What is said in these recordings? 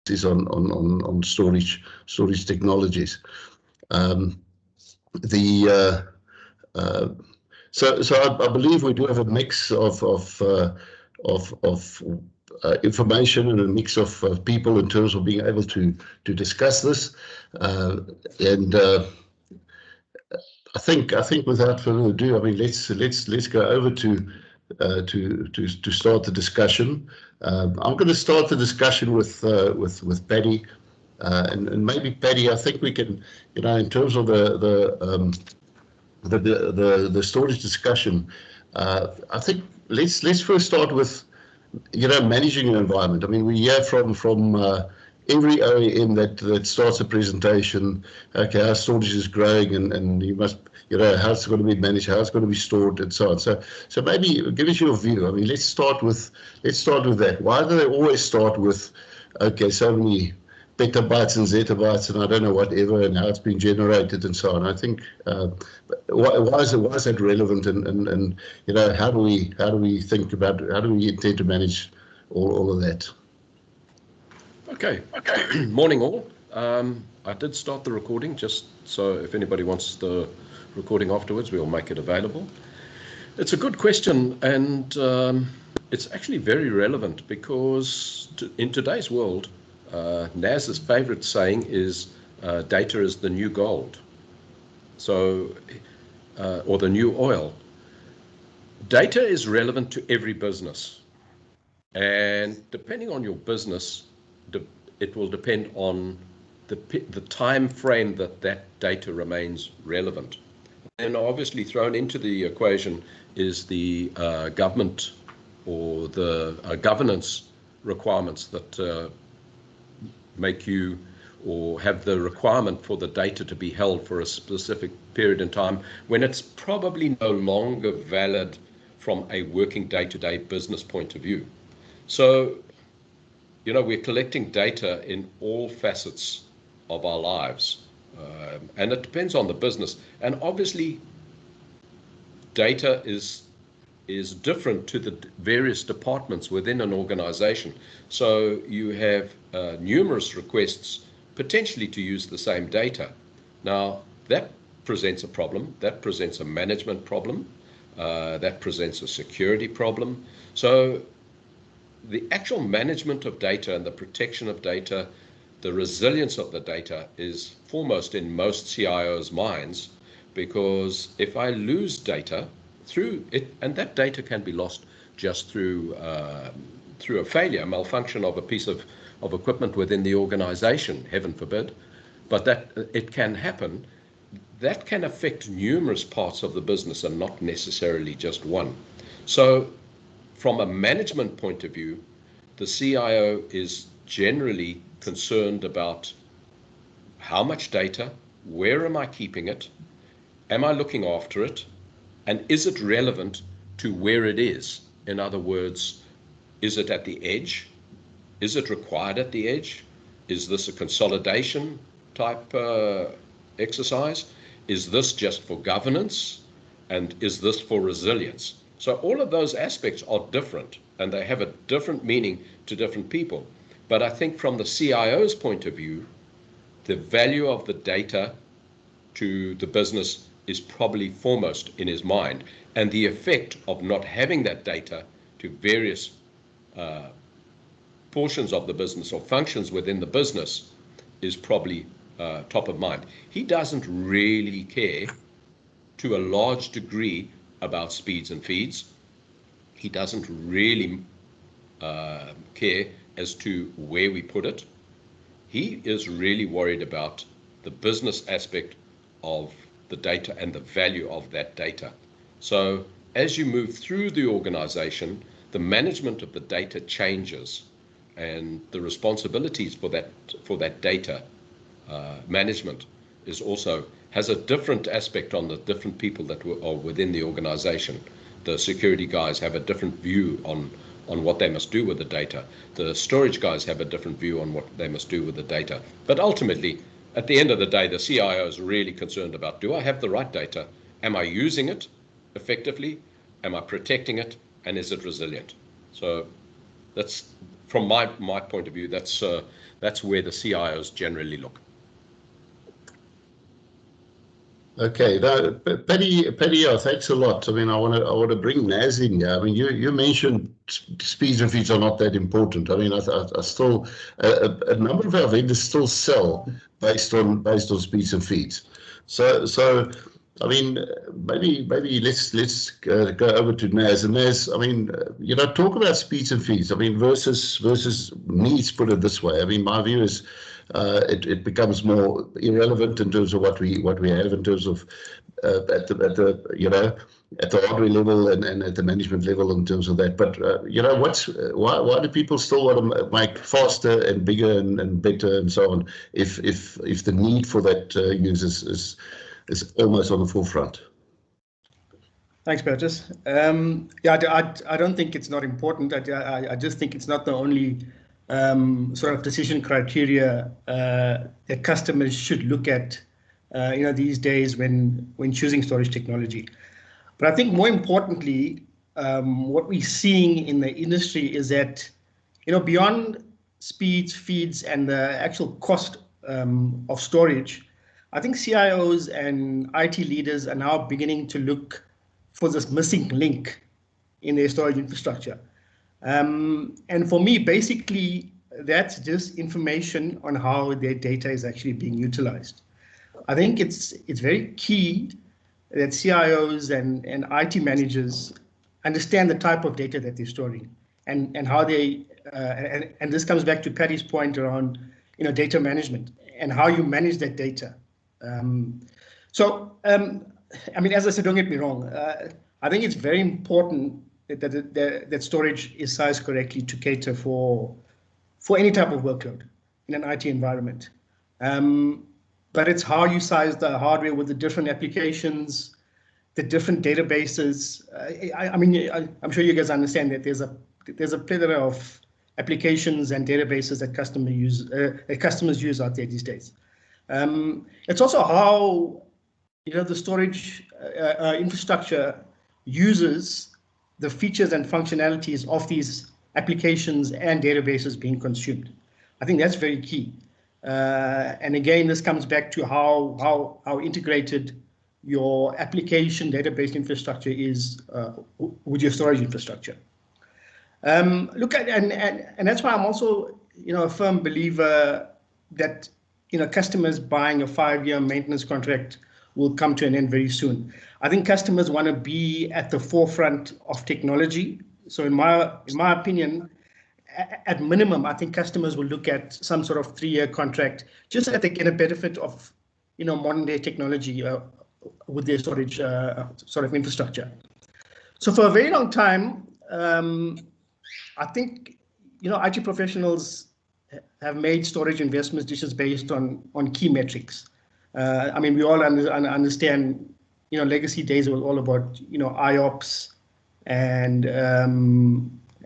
is on storage technologies. So I believe we do have a mix of information and a mix of people in terms of being able to discuss this, and I think without further ado, I mean, let's go over to start the discussion. I'm going to start the discussion with Paddy, and maybe Paddy, I think we can, in terms of the storage discussion, I think let's first start with managing an environment. I mean, we hear from every OEM that starts a presentation, okay, our storage is growing, and you must, how it's going to be managed, how it's going to be stored, and so on. So maybe give us your view. I mean, let's start with that. Why do they always start with, okay, so many petabytes and zettabytes and I don't know whatever, and how it's been generated and so on? I think why is that relevant, and how do we think about, how do we intend to manage all of that? Okay. Morning all. I did start the recording, just so if anybody wants the recording afterwards, we'll make it available. It's a good question, and it's actually very relevant, because in today's world, Nas's favorite saying is data is the new gold, so or the new oil. Data is relevant to every business, and depending on your business, it will depend on the time frame that data remains relevant. And obviously thrown into the equation is the government or the governance requirements that make you, or have the requirement for the data to be held for a specific period in time when it's probably no longer valid from a working day-to-day business point of view. So, we're collecting data in all facets of our lives, and it depends on the business. And obviously, data is different to the various departments within an organization. So you have numerous requests potentially to use the same data. Now, that presents a problem, that presents a management problem, that presents a security problem. So the actual management of data and the protection of data, the resilience of the data is foremost in most CIOs' minds, because if I lose data through it, and that data can be lost just through a failure, a malfunction of a piece of equipment within the organization, heaven forbid, but that it can happen, that can affect numerous parts of the business and not necessarily just one. So from a management point of view, the CIO is generally concerned about how much data, where am I keeping it, am I looking after it, and is it relevant to where it is? In other words, is it at the edge? Is it required at the edge? Is this a consolidation type exercise? Is this just for governance? And is this for resilience? So all of those aspects are different, and they have a different meaning to different people. But I think from the CIO's point of view, the value of the data to the business is probably foremost in his mind, and the effect of not having that data to various portions of the business or functions within the business is probably top of mind. He doesn't really care to a large degree about speeds and feeds. He doesn't really care as to where we put it. He is really worried about the business aspect of the data and the value of that data. So as you move through the organization, the management of the data changes, and the responsibilities for that data management has a different aspect on the different people that are within the organization. The security guys have a different view on what they must do with the data. The storage guys have a different view on what they must do with the data. But ultimately, at the end of the day, the CIO is really concerned about, do I have the right data? Am I using it effectively? Am I protecting it? And is it resilient? So that's from my point of view, that's where the CIOs generally look. Okay, now, Paddy, thanks a lot. I mean, I want to bring Naz in here. I mean, you mentioned speeds and feeds are not that important. I mean, I still a number of our vendors still sell based on speeds and feeds. So I mean, maybe let's go over to Naz. And Naz, I mean, talk about speeds and feeds. I mean, versus needs. Put it this way. I mean, my view is. It becomes more irrelevant in terms of what we have in terms of at the hardware level and at the management level in terms of that. But why do people still want to make faster and bigger and better and so on if the need for that use is almost on the forefront? Thanks, Burgess. I don't think it's not important. I just think it's not the only sort of decision criteria that customers should look at, these days when choosing storage technology. But I think more importantly, what we're seeing in the industry is that, beyond speeds, feeds, and the actual cost of storage, I think CIOs and IT leaders are now beginning to look for this missing link in their storage infrastructure. And for me, basically, that's just information on how their data is actually being utilized. I think it's very key that CIOs and IT managers understand the type of data that they're storing and how they, and this comes back to Paddy's point around, data management and how you manage that data. I mean, as I said, don't get me wrong. I think it's very important that storage is sized correctly to cater for any type of workload in an IT environment. But it's how you size the hardware with the different applications, the different databases. I'm sure you guys understand that there's a plethora of applications and databases that customers use out there these days. It's also how the storage infrastructure uses the features and functionalities of these applications and databases being consumed. I think that's very key. And again, this comes back to how integrated your application database infrastructure is with your storage infrastructure. And that's why I'm also a firm believer that customers buying a 5-year maintenance contract will come to an end very soon. I think customers want to be at the forefront of technology. So in my opinion, at minimum, I think customers will look at some sort of 3-year contract just so that they get a benefit of modern day technology with their storage sort of infrastructure. So for a very long time, I think IT professionals have made storage investment decisions based on key metrics. I mean, we all understand, legacy days was all about, IOPS and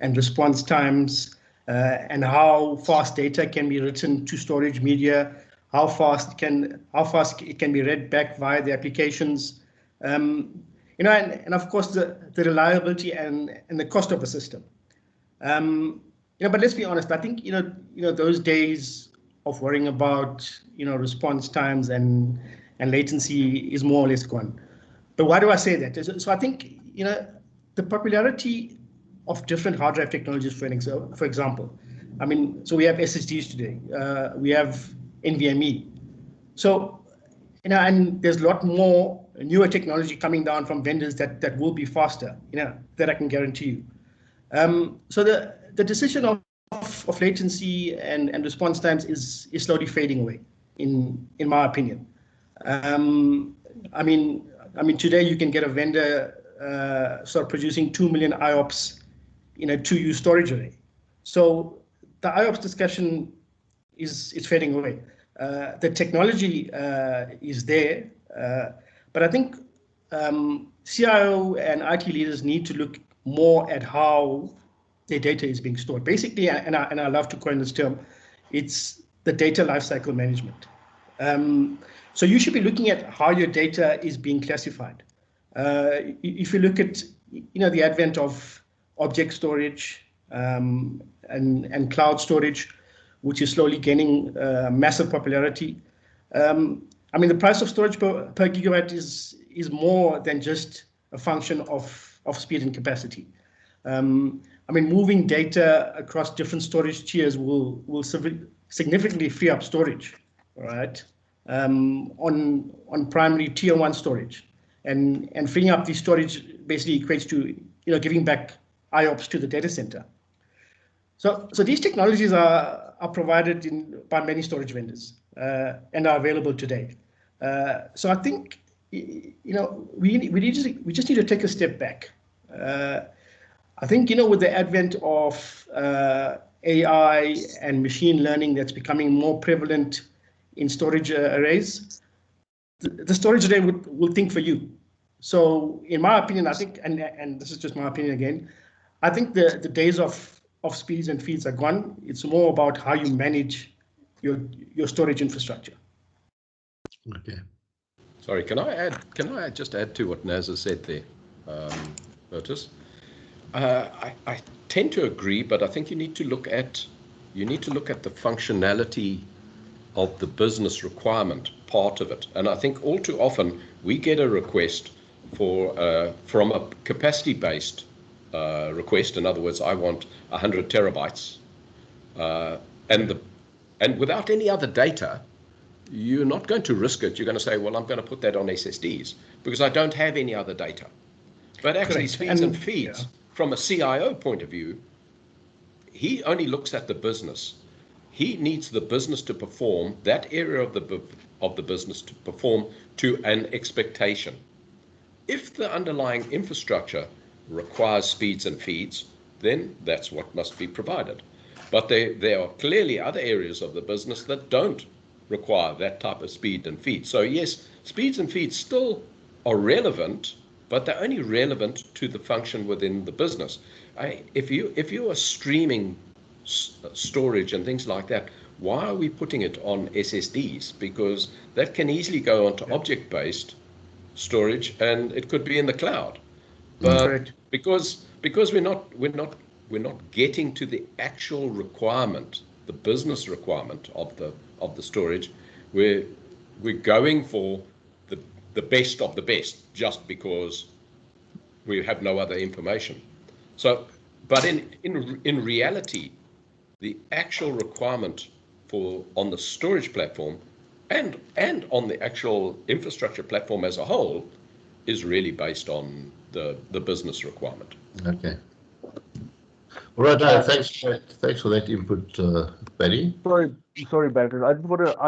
response times, and how fast data can be written to storage media, how fast it can be read back via the applications, and of course the reliability and the cost of the system. But let's be honest, I think those days of worrying about response times and latency is more or less gone. But why do I say that? So I think the popularity of different hard drive technologies, for example. I mean, so we have SSDs today. We have NVMe. So and there's a lot more newer technology coming down from vendors that will be faster. That I can guarantee you. So the decision of latency and response times is slowly fading away, in my opinion. I mean, today you can get a vendor start producing 2 million IOPS in a 2U storage array. So the IOPS discussion is fading away. The technology is there, but I think CIO and IT leaders need to look more at how their data is being stored. Basically, and I love to coin this term, it's the data lifecycle management. So you should be looking at how your data is being classified. If you look at the advent of object storage, and cloud storage, which is slowly gaining massive popularity. I mean, the price of storage per gigabyte is more than just a function of speed and capacity. I mean, moving data across different storage tiers will significantly free up storage, right? On primary tier 1 storage, and freeing up the storage basically equates to giving back IOPS to the data center. So these technologies are provided by many storage vendors and are available today. So I think we just need to take a step back. I think with the advent of AI and machine learning that's becoming more prevalent in storage arrays, the storage array will think for you. So in my opinion, I think, and this is just my opinion again, I think the days of speeds and feeds are gone. It's more about how you manage your storage infrastructure. Okay. Sorry, can I just add to what Naz has said there, Bertus? I tend to agree, but I think you need to look at the functionality of the business requirement part of it. And I think all too often we get a request from a capacity-based request. In other words, I want 100 terabytes, and without any other data, you're not going to risk it. You're going to say, well, I'm going to put that on SSDs because I don't have any other data. But actually, Correct. speeds and feeds, from a CIO point of view, he only looks at the business. He needs the business to perform, that area of the business to perform to an expectation. If the underlying infrastructure requires speeds and feeds, then that's what must be provided. But there are clearly other areas of the business that don't require that type of speed and feed. So yes, speeds and feeds still are relevant, but they're only relevant to the function within the business. If you are streaming storage and things like that, why are we putting it on SSDs? Because that can easily go onto object-based storage, and it could be in the cloud. But because we're not getting to the actual requirement, the business requirement of the storage, we're going for the best of the best just because we have no other information. So, but in reality, the actual requirement on the storage platform and on the actual infrastructure platform as a whole is really based on the business requirement. Okay. All right. Thanks for that input, Paddy. Sorry, Bertus. I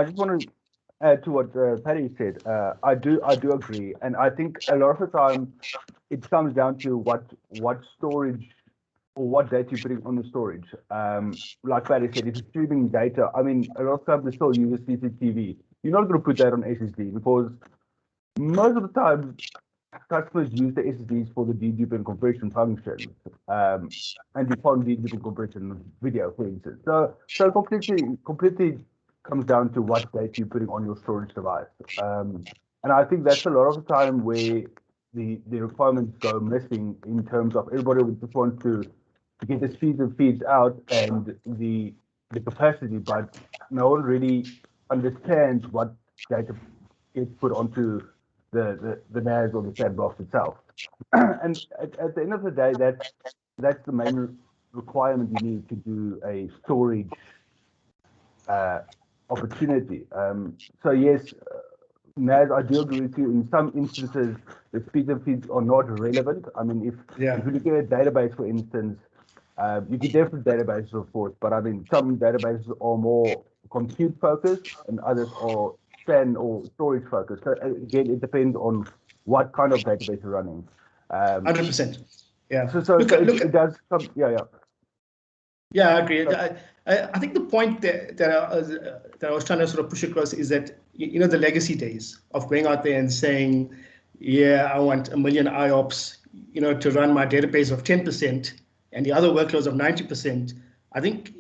just want to add to what Paddy said. I do agree, and I think a lot of the time it comes down to what storage or what data you're putting on the storage. Like Paddy said, if you're streaming data, I mean, a lot of times they still use CCTV. You're not going to put that on SSD because most of the time customers use the SSDs for the dedupe and compression functions, and you can't dedupe and compression video, for instance. So completely comes down to what data you're putting on your storage device. And I think that's a lot of the time where the requirements go missing in terms of everybody would just want to get the speeds and feeds out and the capacity, but no one really understands what data gets put onto the NAS or the sandbox itself. And at the end of the day, that's the main requirement you need to do a storage opportunity. So yes, NAS, I do agree with you. In some instances, the speeds and feeds are not relevant. I mean, if you look at a database, for instance, you get different databases, of course, but I mean, some databases are more compute focused and others are SAN or storage focused. So again, it depends on what kind of database you're running. 100%. Yeah. So it does come. Yeah. Yeah, I agree. I think the point that I was trying to sort of push across is that the legacy days of going out there and saying, yeah, I want 1 million IOPS, to run my database of 10% and the other workloads of 90%. I think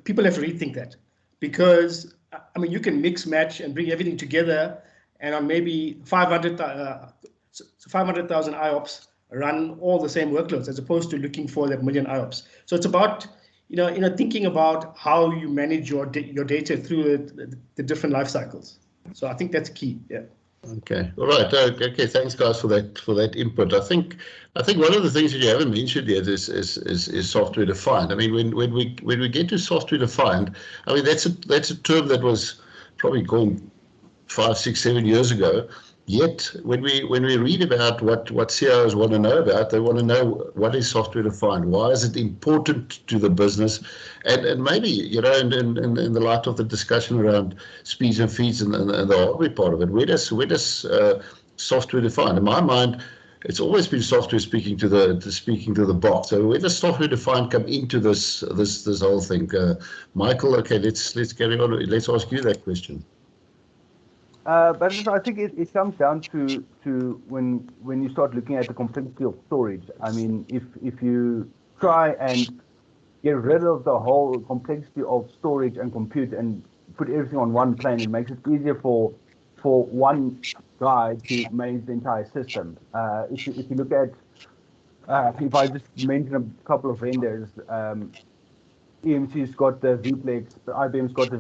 people have to rethink that, because I mean, you can mix, match, and bring everything together, and on maybe 500,000 IOPS run all the same workloads, as opposed to looking for that 1 million IOPS. So it's about thinking about how you manage your data through the different life cycles. So I think that's key. Yeah. Okay. All right. Okay. Thanks, guys, for that input. I think one of the things that you haven't mentioned yet is software defined. I mean, when we get to software defined, I mean that's a term that was probably coined 5, 6, 7 years ago. Yet when we read about what CIOs want to know about, they want to know what is software defined, why is it important to the business, and maybe in the light of the discussion around speeds and feeds and the hardware part of it, where does software defined? In my mind, it's always been software speaking to the box. So where does software defined come into this whole thing? Michael, okay, let's carry on. Let's ask you that question. But I think it comes down to when you start looking at the complexity of storage. I mean, if you try and get rid of the whole complexity of storage and compute and put everything on one plane, it makes it easier for one guy to manage the entire system. If you look at, if I just mention a couple of vendors, EMC's got the Vplex, IBM's got the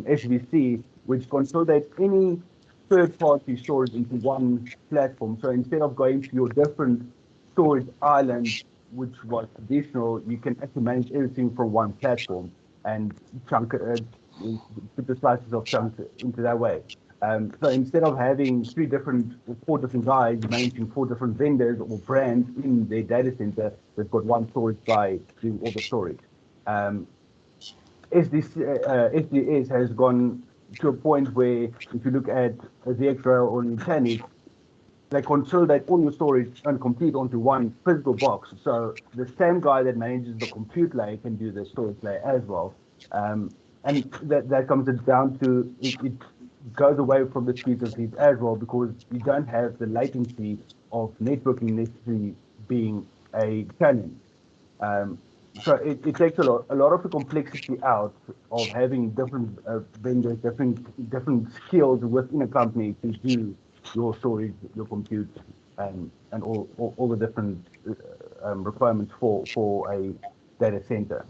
SVC, which consolidates any third-party storage into one platform. So instead of going to your different storage islands, which was traditional, you can actually manage everything from one platform and put the slices of chunks into that way. So instead of having 4 different guys managing 4 different vendors or brands in their data center, they've got one storage guy doing all the storage. SDS has gone to a point where if you look at VxRail or Nutanix, they consolidate all your storage and compute onto one physical box. So the same guy that manages the compute layer can do the storage layer as well. And that comes down to it goes away from the speed of feeds as well, because you don't have the latency of networking necessarily being a challenge. So it takes a lot of the complexity out of having different vendors, different skills within a company to do your storage, your compute, and all the different requirements for a data center.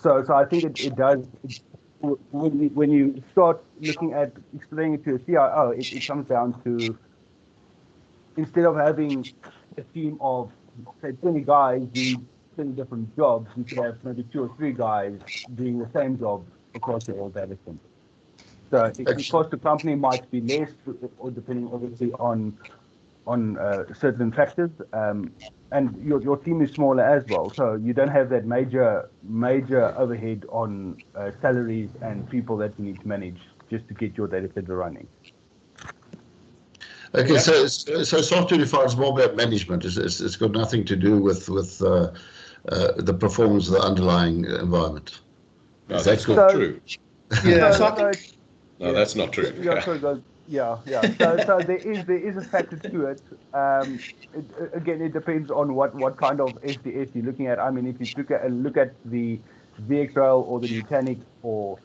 So I think it does. When you start looking at explaining it to a CIO, it comes down to, instead of having a team of, say, 20 guys doing 20 different jobs, you could have maybe 2 or 3 guys doing the same job across the whole data center. So the cost to company might be less, or depending obviously on certain factors. And your team is smaller as well, so you don't have that major overhead on salaries and people that you need to manage just to get your data center running. Okay, so software defined is more about management. It's got nothing to do with the performance of the underlying environment. No, that's not true. Yeah, no, that's not true. Yeah. So there is a factor to it. Again, it depends on what kind of SDS you're looking at. I mean, if you look at the VxRail or the Nutanix or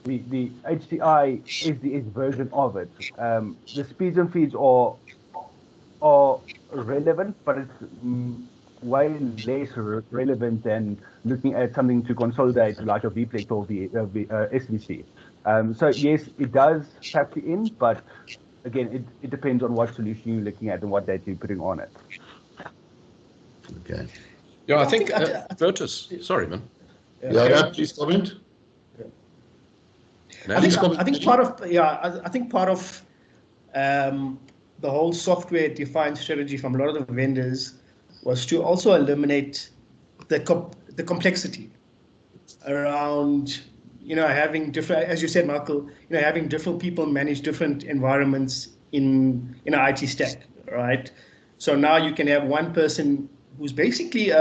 the HCI SDS version of it, the speeds and feeds are relevant, but it's way less relevant than looking at something to consolidate like a Vplex or SVC. So yes, it does factor in, but again, it depends on what solution you're looking at and what data you're putting on it. Okay. Yeah, I think Virtus. Sorry, man. Yeah, please comment. I think part of the whole software-defined strategy from a lot of the vendors was to also eliminate the complexity around having different, as you said, Michael, having different people manage different environments in an IT stack, right? So now you can have one person who's basically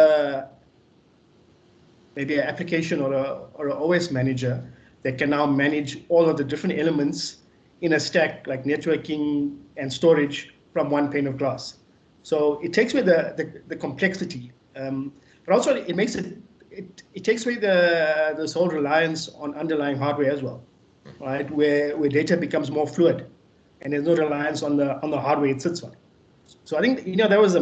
maybe an application or an OS manager that can now manage all of the different elements in a stack like networking and storage from one pane of glass. So it takes away the complexity, but also it takes away this whole reliance on underlying hardware as well, right? Where data becomes more fluid, and there's no reliance on the hardware it sits on. So I think that was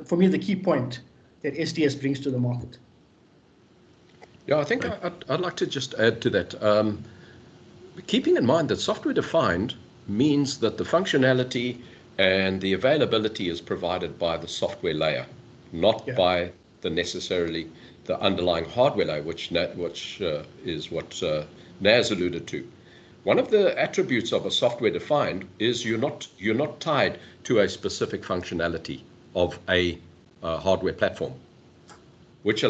for me the key point that SDS brings to the market. Yeah, I think I'd like to just add to that. Keeping in mind that software defined means that the functionality and the availability is provided by the software layer, not by necessarily the underlying hardware layer, which is what Naz alluded to. One of the attributes of a software defined is you're not tied to a specific functionality of a hardware platform, which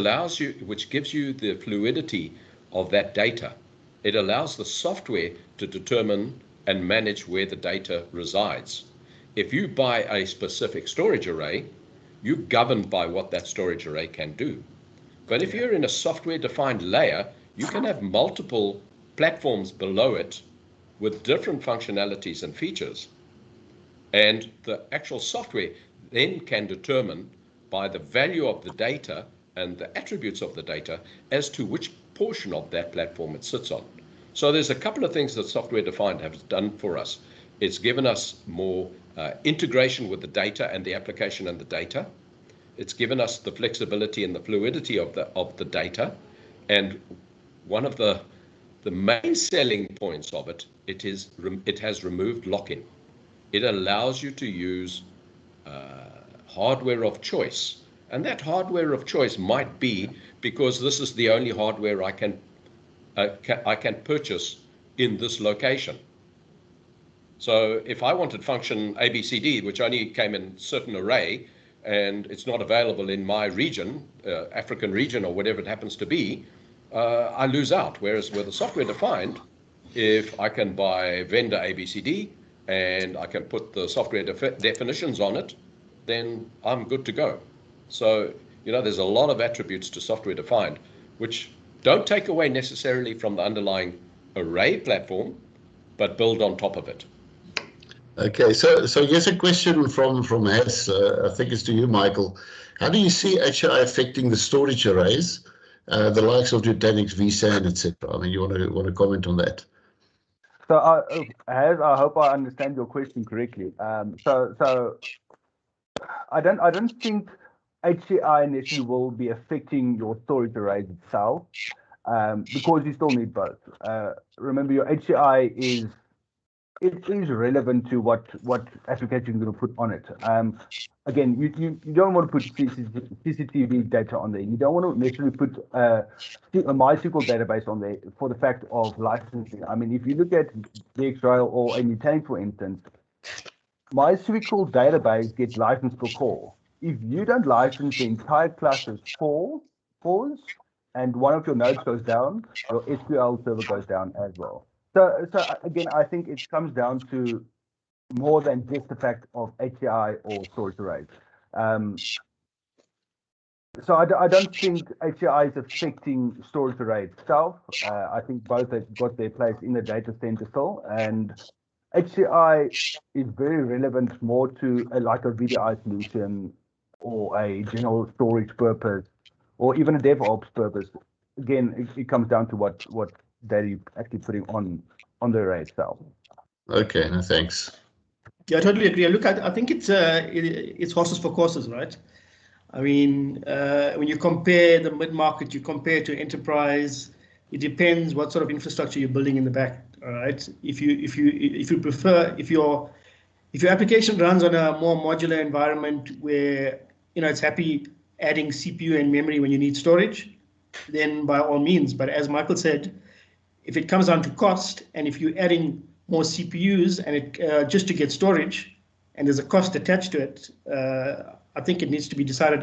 gives you the fluidity of that data. It allows the software to determine and manage where the data resides. If you buy a specific storage array, you're governed by what that storage array can do. But if you're in a software-defined layer, you can have multiple platforms below it with different functionalities and features. And the actual software then can determine by the value of the data and the attributes of the data as to which portion of that platform it sits on. So there's a couple of things that software defined has done for us. It's given us more integration with the data and the application and the data. It's given us the flexibility and the fluidity of the data. And one of the main selling points of it has removed lock-in. It allows you to use hardware of choice. And that hardware of choice might be because this is the only hardware I can purchase in this location. So if I wanted function ABCD, which only came in certain array, and it's not available in my region, African region or whatever it happens to be, I lose out. Whereas with a software defined, if I can buy vendor ABCD and I can put the software definitions on it, then I'm good to go. So, there's a lot of attributes to software defined, which don't take away necessarily from the underlying array platform, but build on top of it. Okay, so here's a question from Hess. I think it's to you, Michael. How do you see HI affecting the storage arrays, the likes of Nutanix, vSAN, etc.? I mean, you want to comment on that? So, I hope I understand your question correctly. So I don't think HCI necessarily will be affecting your storage arrays itself, because you still need both. Remember, your HCI is relevant to what application you're going to put on it. Again, you don't want to put CCTV data on there. You don't want to necessarily put a MySQL database on there for the fact of licensing. I mean, if you look at VxRail or a Nutanix, for instance, MySQL database gets licensed per call. If you don't license the entire cluster's cores, and one of your nodes goes down, your SQL server goes down as well. So again, I think it comes down to more than just the fact of HCI or storage arrays. So I don't think HCI is affecting storage array itself. I think both have got their place in the data center still, and HCI is very relevant more to like a VDI solution or a general storage purpose or even a DevOps purpose. Again, it comes down to what data you're actually putting on the array itself. Okay, no, thanks. Yeah, I totally agree. Look, I think it's horses for courses, right? I mean, when you compare the mid-market, you compare to enterprise, it depends what sort of infrastructure you're building in the back. All right. If your application runs on a more modular environment where it's happy adding CPU and memory when you need storage, then by all means. But as Michael said, if it comes down to cost, and if you're adding more CPUs and it just to get storage, and there's a cost attached to it, I think it needs to be decided,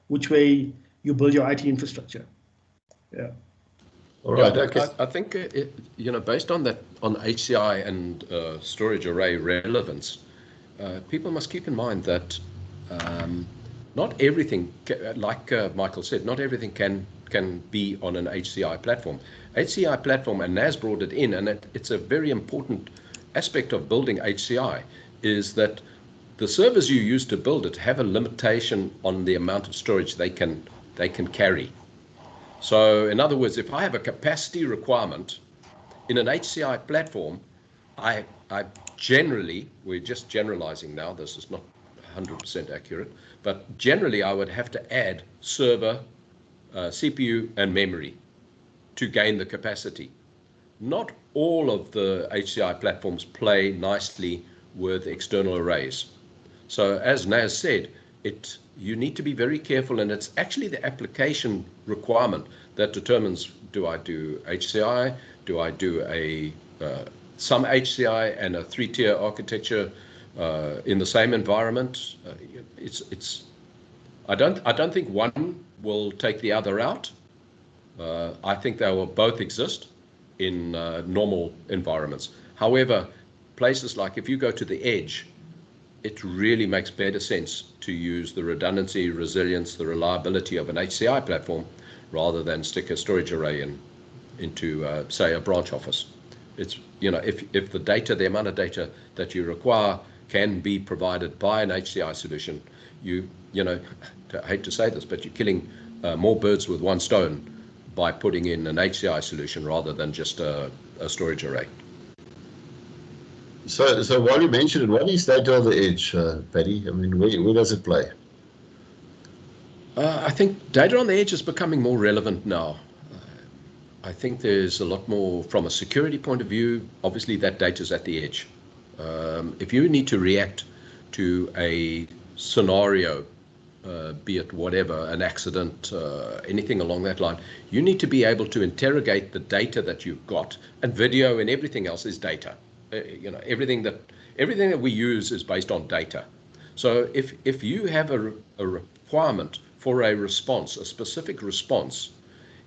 which way you build your IT infrastructure. Yeah. All right. Yeah, Okay. I think based on that, on HCI and storage array relevance, people must keep in mind that not everything, like Michael said, not everything can be on an HCI platform. HCI platform, and Naz brought it in, and it's a very important aspect of building HCI, is that the servers you use to build it have a limitation on the amount of storage they can carry. So in other words, if I have a capacity requirement in an HCI platform, I generally, we're just generalizing now, this is not 100% accurate, but generally I would have to add server, CPU and memory to gain the capacity. Not all of the HCI platforms play nicely with external arrays. So as Naz said, you need to be very careful, and it's actually the application requirement that determines, do I do HCI, do I do some HCI and a 3-tier architecture in the same environment. I don't think one will take the other out. I think they will both exist in normal environments. However, places like if you go to the edge, it really makes better sense to use the redundancy, resilience, the reliability of an HCI platform rather than stick a storage array into say, a branch office. It's, if the data, the amount of data that you require can be provided by an HCI solution, I hate to say this, but you're killing more birds with one stone by putting in an HCI solution rather than just a storage array. So while you mentioned it, what is data on the edge, Paddy? I mean, where does it play? I think data on the edge is becoming more relevant now. I think there's a lot more from a security point of view. Obviously, that data is at the edge. If you need to react to a scenario, be it whatever, an accident, anything along that line, you need to be able to interrogate the data that you've got, and video and everything else is data. Everything that we use is based on data. So if you have a requirement for a response, a specific response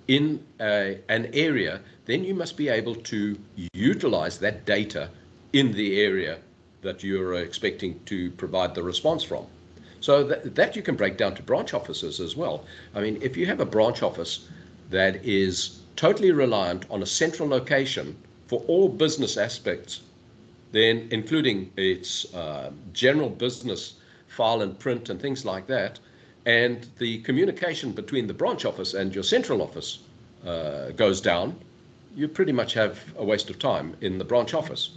in an area, then you must be able to utilize that data in the area that you're expecting to provide the response from. So that you can break down to branch offices as well. I mean, if you have a branch office that is totally reliant on a central location for all business aspects, then including its general business file and print and things like that, and the communication between the branch office and your central office goes down, you pretty much have a waste of time in the branch office.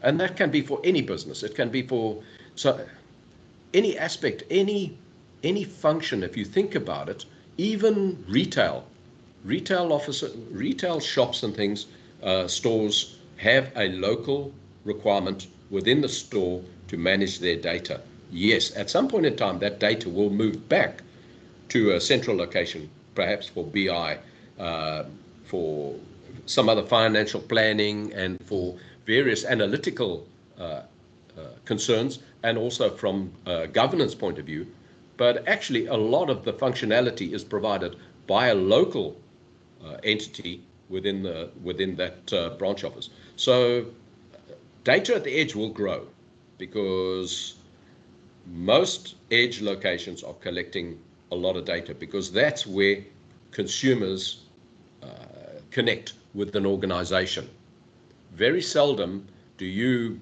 And that can be for any business. It can be for any aspect, any function, if you think about it, even retail offices, retail shops and things, stores have a local requirement within the store to manage their data. Yes, at some point in time, that data will move back to a central location, perhaps for BI, for some other financial planning, and for various analytical concerns, and also from a governance point of view. But actually, a lot of the functionality is provided by a local entity within that branch office. So data at the edge will grow because most edge locations are collecting a lot of data, because that's where consumers connect with an organization. Very seldom do you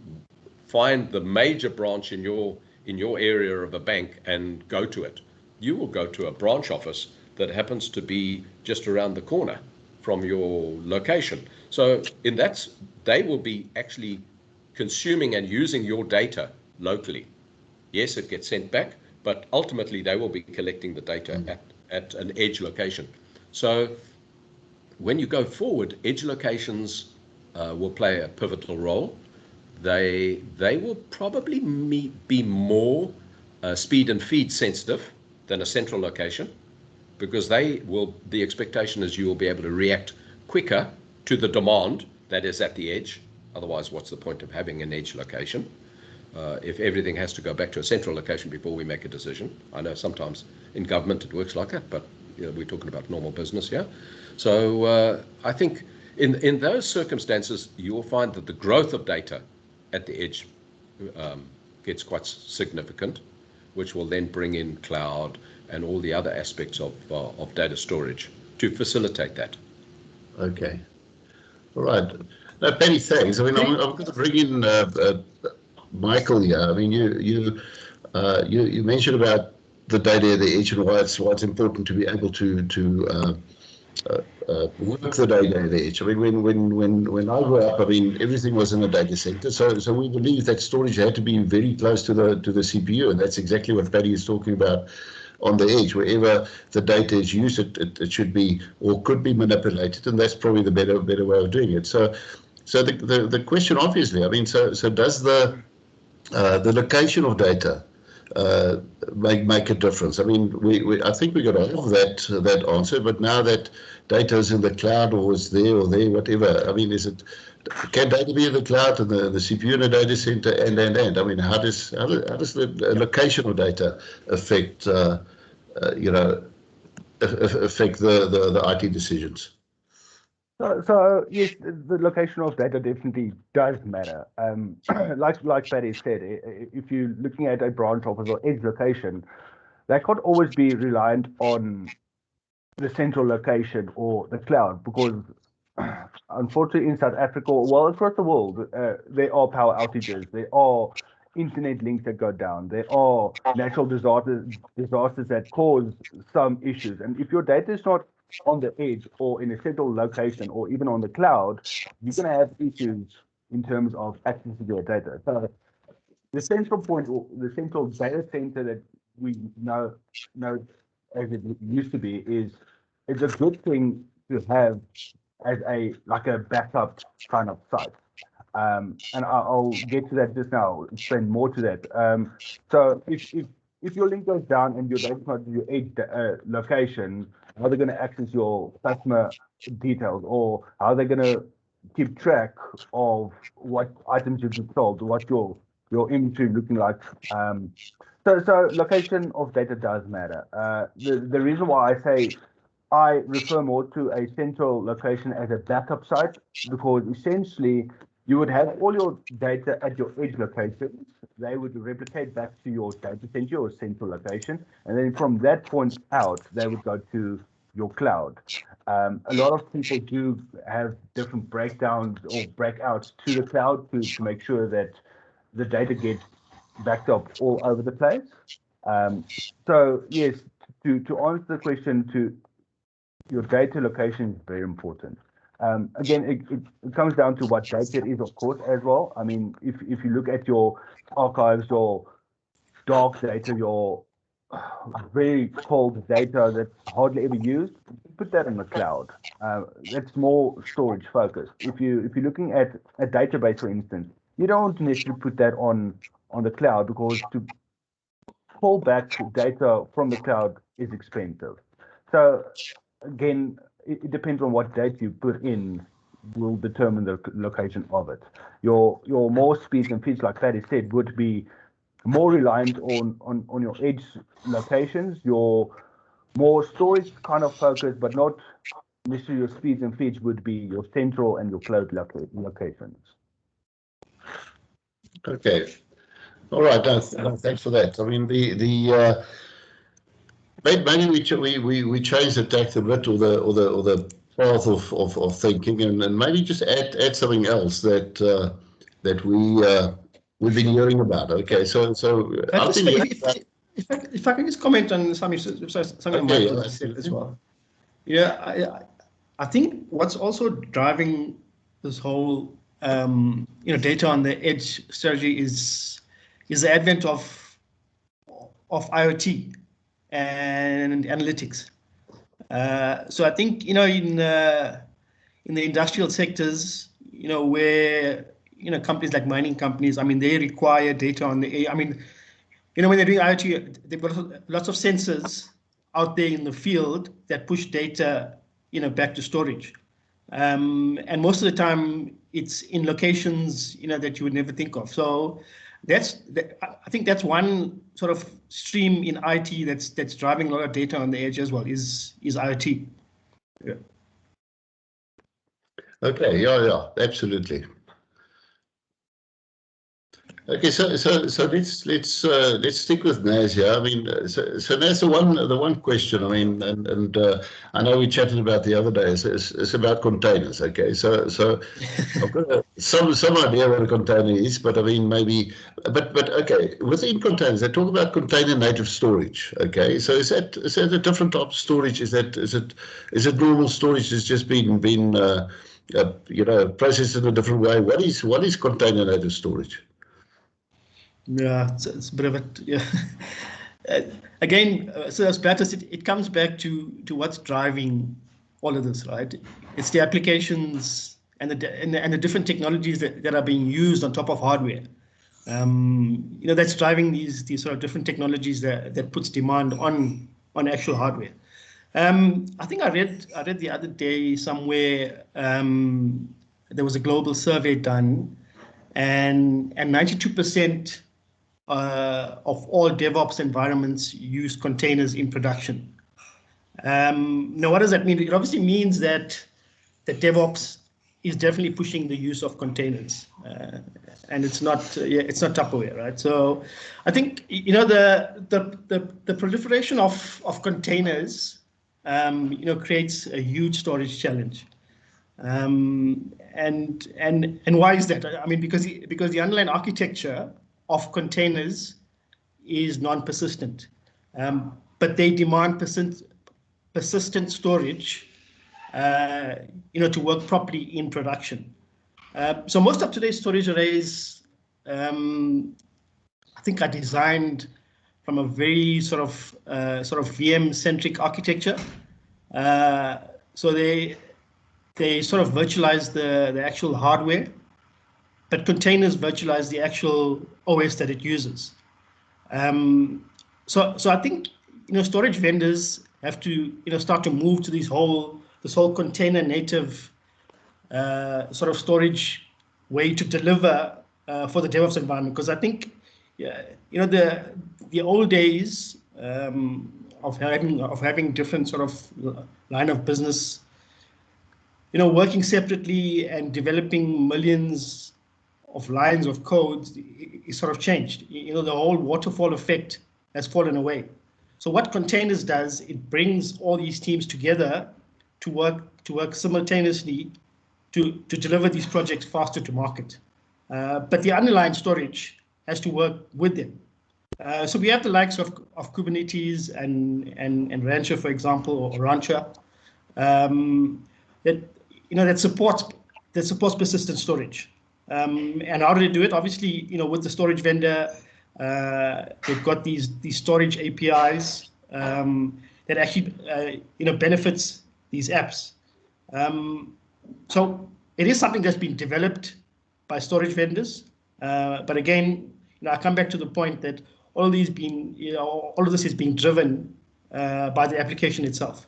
find the major branch in your area of a bank and go to it. You will go to a branch office that happens to be just around the corner from your location. So they will be actually consuming and using your data locally. Yes, it gets sent back, but ultimately they will be collecting the data at an edge location. So when you go forward, edge locations will play a pivotal role. They will probably be more speed and feed sensitive than a central location, because the expectation is you will be able to react quicker to the demand that is at the edge. Otherwise, what's the point of having an edge location if everything has to go back to a central location before we make a decision? I know sometimes in government it works like that, but we're talking about normal business here. So I think in those circumstances, you will find that the growth of data at the edge gets quite significant, which will then bring in cloud and all the other aspects of data storage to facilitate that. Okay. All right. Now, Paddy, thanks. I mean, I'm going to bring in Michael here. I mean, you mentioned about the data at the edge and why it's important to be able to work the data at the edge. I mean, when I grew up, I mean, everything was in a data center. So we believe that storage had to be very close to the CPU, and that's exactly what Paddy is talking about. on the edge. Wherever the data is used, it should be or could be manipulated, and that's probably the better way of doing it. So the question, obviously, I mean, so does the location of data make a difference? I mean, I think we got all of that answer, but now that data is in the cloud or is there, whatever, I mean, can data be in the cloud and the CPU in the data center and? I mean, how does the location of data affect affect the IT decisions? So yes, the location of data definitely does matter. Like Paddy said, if you're looking at a branch office or edge location, that can't always be reliant on the central location or the cloud, because unfortunately in South Africa, well, across the world, there are power outages, there are internet links that go down, there are natural disasters that cause some issues. And if your data is not on the edge or in a central location or even on the cloud, you're going to have issues in terms of accessing your data. So the central point, or the central data center that we know as it used to be, is a good thing to have as a backup kind of site. And I'll get to that just now, explain more to that. So if your link goes down and your data is not your edge location, how are they going to access your customer details, or how are they going to keep track of what items you've sold, what your inventory looking like? So location of data does matter. The reason why I say I refer more to a central location as a backup site, because essentially you would have all your data at your edge locations. They would replicate back to your data center or central location. And then from that point out, they would go to your cloud. A lot of people do have different breakdowns or breakouts to the cloud to make sure that the data gets backed up all over the place. So yes, to answer the question, to your data location is very important. Again, it comes down to what data it is, of course, as well. I mean, if you look at your archives, your dark data, your very cold data that's hardly ever used, put that in the cloud. That's more storage focused. If you're looking at a database, for instance, you don't necessarily put that on the cloud, because to pull back data from the cloud is expensive. So again, it depends on what data you put in will determine the location of it. Your more speeds and feeds, like Paddy said, would be more reliant on your edge locations. Your more storage kind of focus, but not necessarily your speeds and feeds, would be your central and your cloud locations. Okay. All right. Thanks for that. I mean, maybe we change the tact a bit, or the path of thinking, and maybe just add something else that we've been hearing about. Okay, so I think if I can just comment on something Michael said as well. Yeah, I think what's also driving this whole data on the edge strategy is the advent of IoT and analytics. So I think in the industrial sectors, where companies like mining companies, I mean, they require data on the. I mean, when they're doing IoT, they've got lots of sensors out there in the field that push data back to storage, and most of the time it's in locations that you would never think of. So I think that's one sort of stream in IT that's driving a lot of data on the edge as well, is IoT. Yeah. Okay. Yeah. Absolutely. Okay, so let's stick with NAS here. I mean, so NAS, the one question. I mean, and I know we chatted about the other day. It's about containers. Okay, so I've got some idea what a container is, but I mean but okay, within containers they talk about container native storage. Okay, so is that a different type of storage? Is it normal storage that's just been processed in a different way? What is container native storage? Yeah, it's a bit of a Again, so as Bertus, it comes back to what's driving all of this, right? It's the applications and the different technologies that are being used on top of hardware. That's driving these sort of different technologies that puts demand on actual hardware. I think I read the other day somewhere, there was a global survey done, and 92% of all DevOps environments use containers in production. Now, what does that mean? It obviously means that DevOps is definitely pushing the use of containers, and it's not Tupperware, right? So, I think the proliferation of containers, creates a huge storage challenge. And why is that? I mean, because the underlying architecture of containers is non-persistent, but they demand persistent storage, to work properly in production. So most of today's storage arrays, I think, are designed from a very sort of VM-centric architecture. So they sort of virtualize the actual hardware, but containers virtualize the actual OS that it uses. So I think storage vendors have to start to move to this whole container native sort of storage way to deliver for the DevOps environment, because I think the old days of having different sort of line of business, working separately and developing millions of lines of code is sort of changed. The whole waterfall effect has fallen away. So what containers does, it brings all these teams together to work simultaneously to deliver these projects faster to market. But the underlying storage has to work with them. So we have the likes of Kubernetes and Rancher, for example, or Rancher, that supports persistent storage. And how do they do it? Obviously, with the storage vendor, they've got these storage APIs that actually benefits these apps. So it is something that's been developed by storage vendors, but again, I come back to the point that all of this is being driven by the application itself.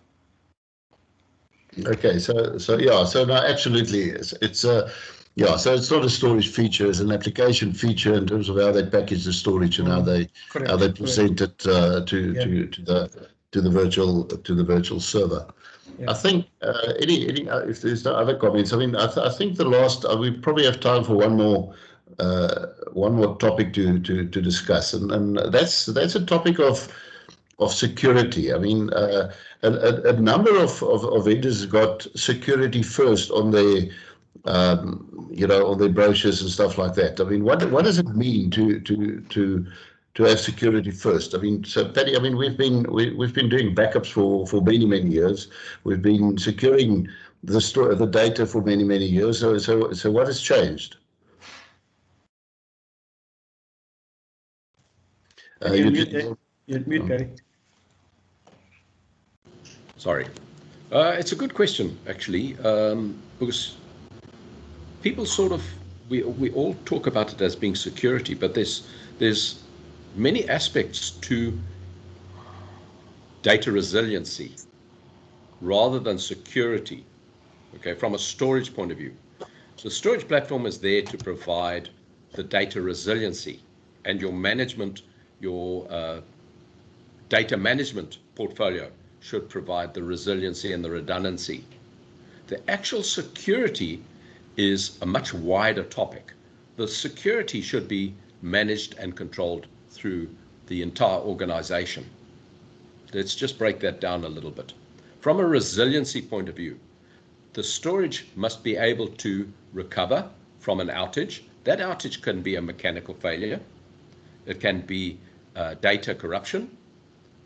Okay, so no, absolutely, it's so it's not a storage feature, it's an application feature in terms of how they package the storage and how they present it to the virtual server. Yeah. I think if there's no other comments, I mean, I think we probably have time for one more topic to discuss, and that's a topic of security. I mean, a number of vendors got security first on their on their brochures and stuff like that. I mean, what does it mean to have security first? I mean, so Paddy, I mean, we've been doing backups for many years. We've been securing the data for many years. So what has changed? You're mute, Paddy. Sorry. It's a good question, actually, because people sort of, we all talk about it as being security, but there's many aspects to data resiliency rather than security, okay, from a storage point of view. The storage platform is there to provide the data resiliency, and your management, your data management portfolio should provide the resiliency and the redundancy. The actual security is a much wider topic. The security should be managed and controlled through the entire organization. Let's just break that down a little bit. From a resiliency point of view, the storage must be able to recover from an outage. That outage can be a mechanical failure. It can be data corruption.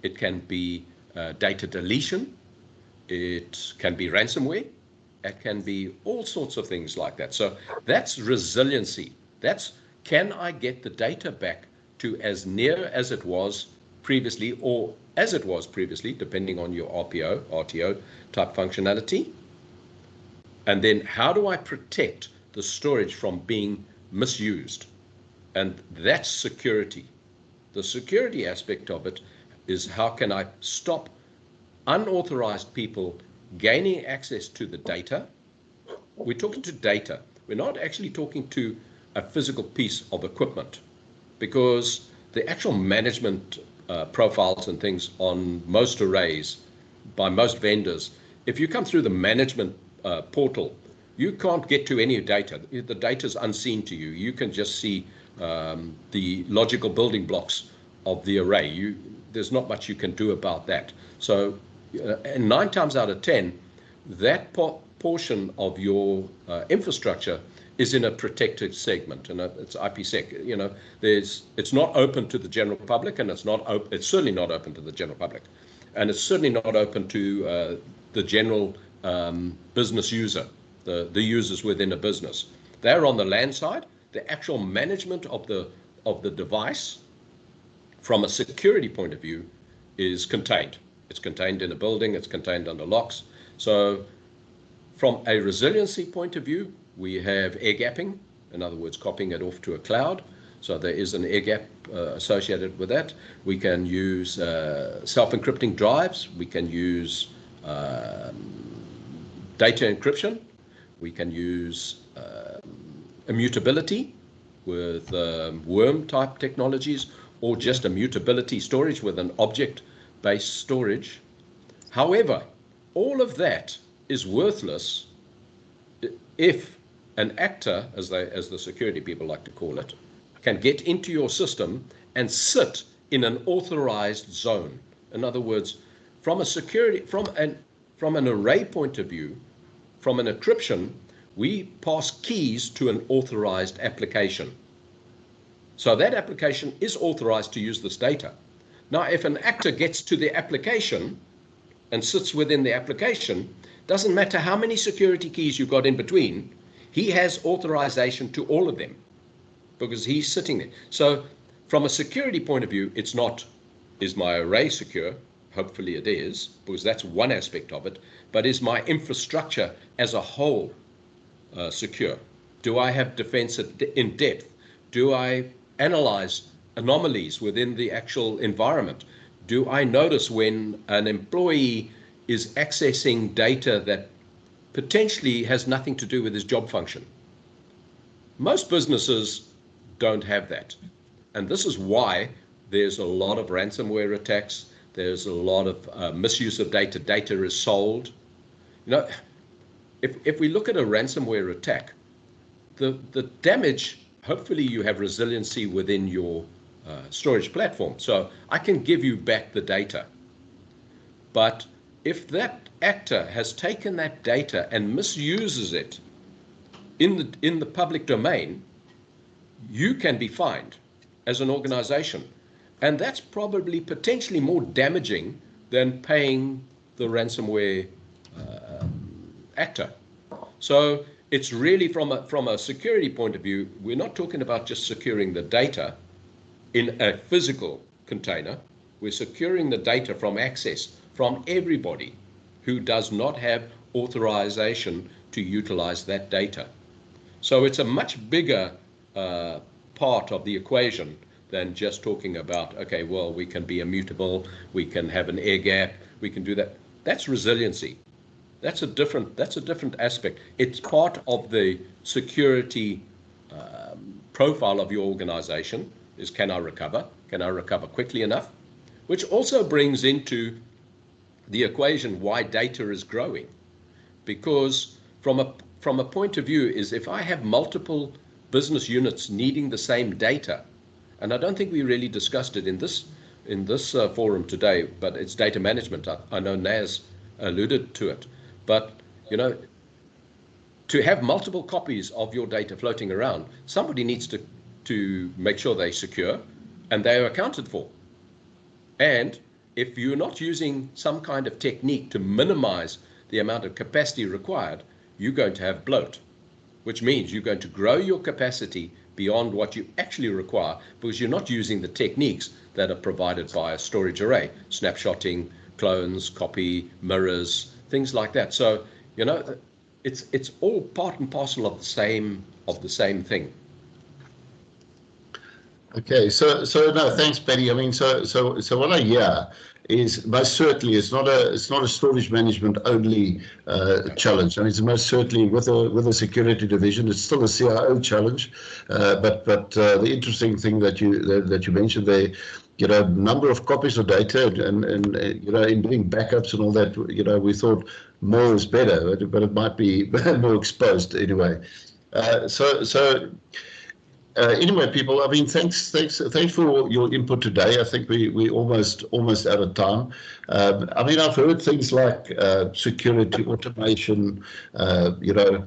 It can be data deletion. It can be ransomware. It can be all sorts of things like that. So that's resiliency. That's, can I get the data back to as near as it was previously, or as it was previously, depending on your RTO type functionality. And then how do I protect the storage from being misused? And that's security. The security aspect of it is how can I stop unauthorized people gaining access to the data. We're talking to data. We're not actually talking to a physical piece of equipment, because the actual management profiles and things on most arrays by most vendors, if you come through the management portal, you can't get to any data. The data is unseen to you. You can just see the logical building blocks of the array. There's not much you can do about that. So, and 9 times out of 10, that portion of your infrastructure is in a protected segment, and it's IPsec. You know, it's not open to the general public, and it's certainly not open to the general public, and it's certainly not open to the general business user, the users within a business. They're on the LAN side. The actual management of the device, from a security point of view, is contained. It's contained in a building. It's contained under locks. So, from a resiliency point of view, we have air gapping, in other words, copying it off to a cloud. So there is an air gap associated with that. We can use self-encrypting drives. We can use data encryption. We can use immutability with worm type technologies, or just immutability storage with an object-based storage. However, all of that is worthless if an actor, as the security people like to call it, can get into your system and sit in an authorized zone. In other words, from an array point of view, from an encryption, we pass keys to an authorized application. So that application is authorized to use this data. Now, if an actor gets to the application and sits within the application, doesn't matter how many security keys you've got in between, he has authorization to all of them because he's sitting there. So from a security point of view, it's not, is my array secure? Hopefully it is, because that's one aspect of it. But is my infrastructure as a whole secure? Do I have defense in depth? Do I analyze anomalies within the actual environment? Do I notice when an employee is accessing data that potentially has nothing to do with his job function? Most businesses don't have that. And this is why there's a lot of ransomware attacks. There's a lot of misuse of data. Data is sold. You know, if we look at a ransomware attack, the damage, hopefully you have resiliency within your storage platform. So I can give you back the data. But if that actor has taken that data and misuses it in the public domain, you can be fined as an organization. And that's probably potentially more damaging than paying the ransomware actor. So it's really from a security point of view, we're not talking about just securing the data in a physical container. We're securing the data from access from everybody who does not have authorization to utilize that data. So it's a much bigger part of the equation than just talking about, okay, well, we can be immutable, we can have an air gap, we can do that. That's resiliency. That's a different aspect. It's part of the security profile of your organization is, can I recover? Can I recover quickly enough? Which also brings into the equation why data is growing. Because from a point of view is, if I have multiple business units needing the same data, and I don't think we really discussed it in this forum today, but it's data management. I know Naz alluded to it, but you know, to have multiple copies of your data floating around, somebody needs to make sure they're secure and they are accounted for. And if you're not using some kind of technique to minimize the amount of capacity required, you're going to have bloat. which means you're going to grow your capacity beyond what you actually require because you're not using the techniques that are provided by a storage array, snapshotting, clones, copy, mirrors, things like that. So, you know, it's all part and parcel of the same thing. Okay, so no, thanks, Paddy. I mean, so what I hear is most certainly it's not a storage management only challenge. I mean, it's most certainly with a security division. It's still a CIO challenge, but the interesting thing that you mentioned there, you know, number of copies of data and you know, in doing backups and all that, you know, we thought more is better, but it might be more exposed anyway. Anyway, people, I mean, thanks for your input today. I think we almost out of time. I mean, I've heard things like security, automation, you know,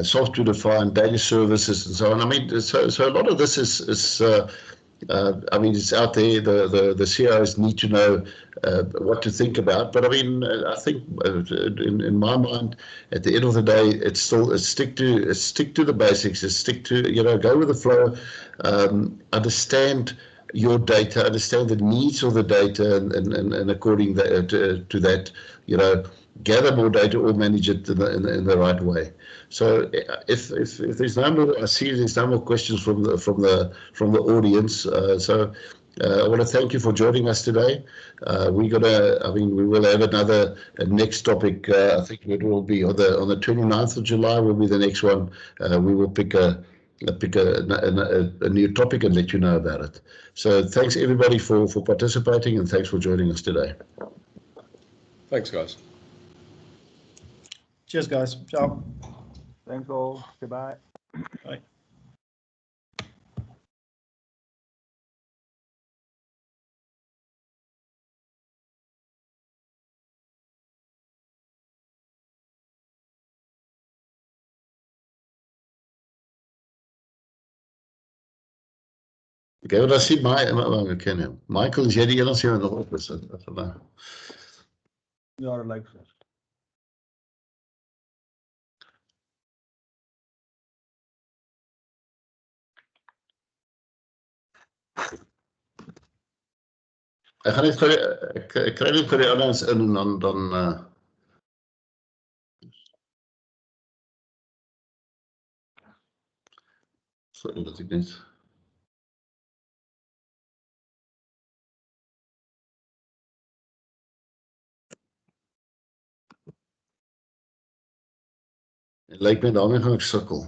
software-defined data services, and so on. I mean, so a lot of this is I mean, it's out there. The CIOs need to know what to think about. But I mean, I think in my mind, at the end of the day, it's stick to the basics. It's stick to, you know, go with the flow. Understand your data. Understand the needs of the data, and according to that, you know, gather more data or manage it in the right way. So if there's no more, I see there's no more questions from the audience. I want to thank you for joining us today. I mean, we will have another next topic. I think it will be on the 29th of July will be the next one. We will pick a new topic and let you know about it. So thanks everybody for participating, and thanks for joining us today. Thanks, guys. Cheers, guys. Ciao. Thanks all. Goodbye. Bye. Okay, well, I see Michael, is jy die enigste wat nog op is? Ja, dat lijkt zo. Ek gaan net ek kry net vir die ouens in en dan sorry dat ek net het lyk my daarmee gaan ek sukkel.